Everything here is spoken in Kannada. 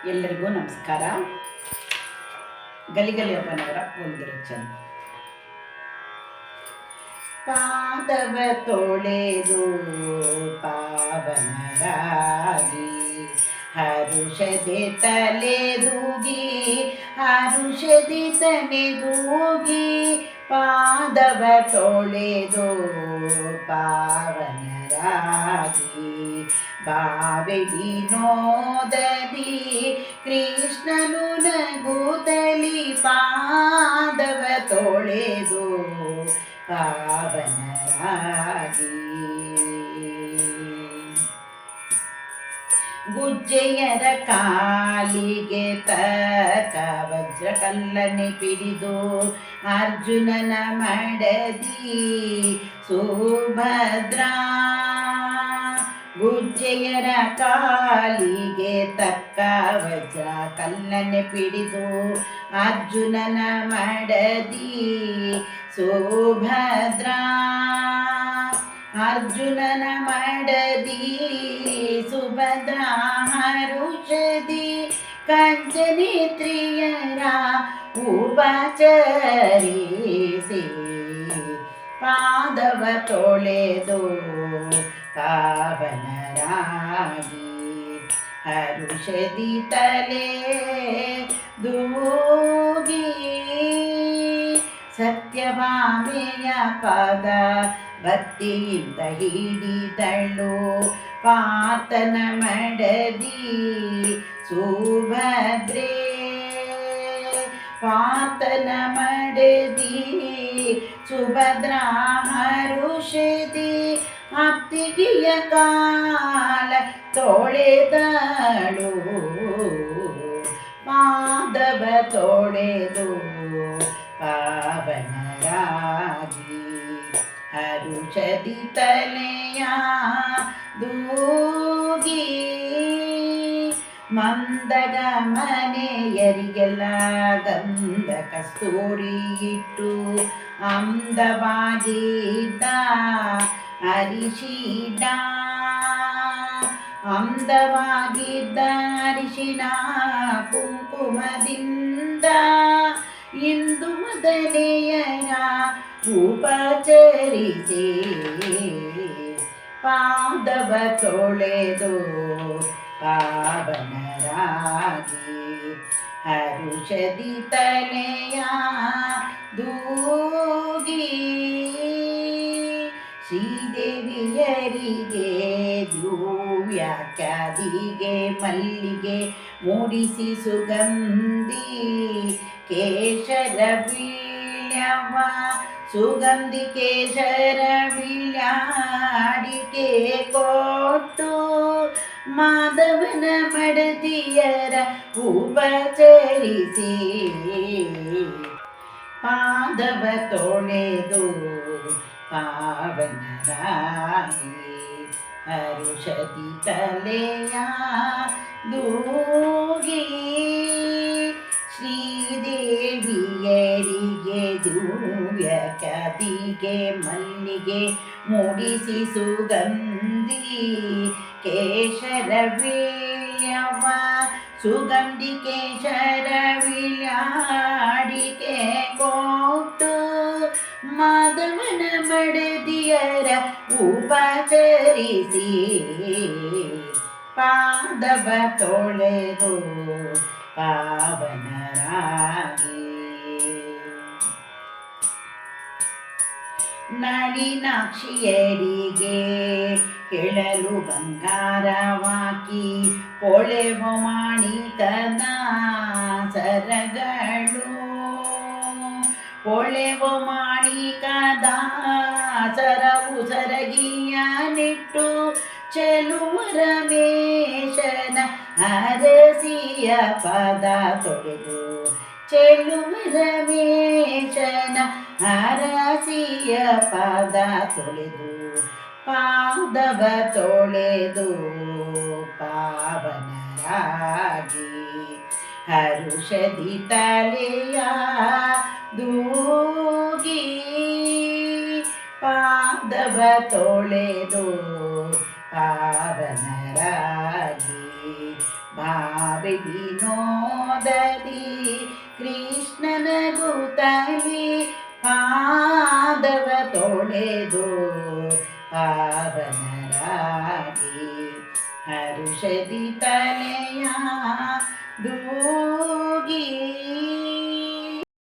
ಎಲ್ಲರಿಗೂ ನಮಸ್ಕಾರ. ಗಲಿಗಲಿಯಪ್ಪನವರ ಒಂದು ರಚನೆ. ಪಾದವ ತೊಳೆದು ಪಾವನರಾಗಿ ಹರುಷದೆ ತಲೆದೂಗಿ ಹರುಷದಿ ತಲೆದೂಗಿ ಪಾದವ ತೊಳೆದು ಪಾವನರಾಗಿ ಭಾವೆ ವಿನೋದದಿ ಕೃಷ್ಣನು ನಗುತ್ತಲಿ ಪಾದವ ತೊಳೆದು ಪಾವನರಾಗಿ ಗುಜ್ಜೆಯರ ಕಾಲಿಗೆ ತಕ್ಕ ವಜ್ರ ಕಲ್ಲನೆ ಪಿಡಿದು ಅರ್ಜುನನ ಮಡದಿ ಸುಭದ್ರಾ ಗುಜ್ಜೆಯರ ಕಾಲಿಗೆ ತಕ್ಕ ವಜ್ರ ಕಲ್ಲನೆ ಪಿಡಿದು ಅರ್ಜುನನ ಮಡದಿ ಸುಭದ್ರಾ ಅರ್ಜುನನ ಮಡದಿ ಸುಭದ್ರಾ ಹರುಷದಿ ಕಂಜನೇತ್ರಿಯರ ಉಪಚರಿಸಿ ಪಾದವ ತೊಳೆದು ಪಾವನರಾಗಿ ಹರುಷದಿ ತಲೆ ದೂಗಿ ಸತ್ಯಭಾಮೆಯ ಪದ ಭಕ್ತಿಯಿಂದ ಹಿಡಿದಳು ಪಾರ್ಥನ ಮಡದಿ ಸುಭದ್ರೆ ಪಾರ್ಥನ ಮಡದಿ ಸುಭದ್ರಾ ಹರುಷದಿ ಅತ್ತಿಗೆಯ ಕಾಲ ತೊಳೆದಳು ಪಾದವ ತೊಳೆದು ಪಾವನರಾಗಿ ಹರುಷದಿ ತಲೆಯ ದೂಗಿ ಮಂದಗಮನೆಯರಿಗೆಲ್ಲ ಗಂಧ ಕಸ್ತೂರಿ ಇಟ್ಟು ಅಂದವಾಗಿದ್ದ ಅರಿಶಿಣ ಅಂದವಾಗಿದ್ದ ಅರಿಶಿಣ ಕುಂಕುಮದಿಂದ ಇಂದು ಮೊದಲೆಯರ ಉಪಚರಿಸಿ ಪಾದವ ತೊಳೆದು ಪಾವನರಾಗಿ ಹರುಷದಿ ತಲೆಯ ದೂಗಿ ಶ್ರೀದೇವಿಯರಿಗೆ ದಿವ್ಯಾಖ್ಯಾದಿಗೆ ಮಲ್ಲಿಗೆ ಮೂಡಿಸಿ ಸುಗಂಧಿ ಕೇಶರ ವೀಳ್ಯವ ಸುಗಂಧಿ ಕೇಶರ ವೀಳ್ಯಾಡಿಕೆ ಕೊಟ್ಟು ಮಾಧವನ ಮಡದಿಯರ ಉಪಚರಿಸಿ ಪಾದವ ತೊಳೆದು ಪಾವನರಾಗಿ ಹರುಷದಿ ತಲೆಯ ದೂಗಿ ಶ್ರೀದೇವಿಯರಿಗೆ ದಿವ್ಯಾಖ್ಯಾದಿಗೆ ಮಲ್ಲಿಗೆ ಮೂಡಿಸಿ ಸುಗಂಧಿ ಕೇಶರ ವೀಳ್ಯವ ಸುಗಂಧಿ ಕೇಶರ ವೀಳ್ಯಾಡಿಕೆ ಕೊಟ್ಟು ಮಾಧವನ ಮಡದಿಯರ ಉಪಚರಿಸಿ ಪಾದವ ತೊಳೆದು ಪಾವನರಾಗಿ ನಳಿನಾಕ್ಷಿಯರಿಗೆ ಕೆಳಲು ಬಂಗಾರವಾಕಿ ಪೊಳೆವ ಮಾಣಿಕನ ಸರಗಳು ಪೊಳೆವ ಮಾಣಿಕದ ಸರವು ಸರಗಿಯ ನಿಟ್ಟು ಚೆಲುವರ ಮೇಷನ ಅರಸಿಯ ಪದ ತೊಳೆದು ಚೆಲುವರ ಮೇಷನ ಅರಸಿಯ ಪದ ತೊಳೆದು ಪಾದವ ತೊಳೆದು ಪಾವನರಾಗಿ ಹರುಷದಿ ತಲೆಯ ದೂಗಿ ಪಾದವ ತೊಳೆದು ಪಾವನರಾಗಿ ಭಾವಿ ವಿನೋದದಿ ಕೃಷ್ಣನ ಗುತಲಿ ಪಾದವ ತೊಳೆದು ಪಾವನರಾಗಿ ಹರುಷದಿ ತಲೆಯ ದೂರದಿರಲಿ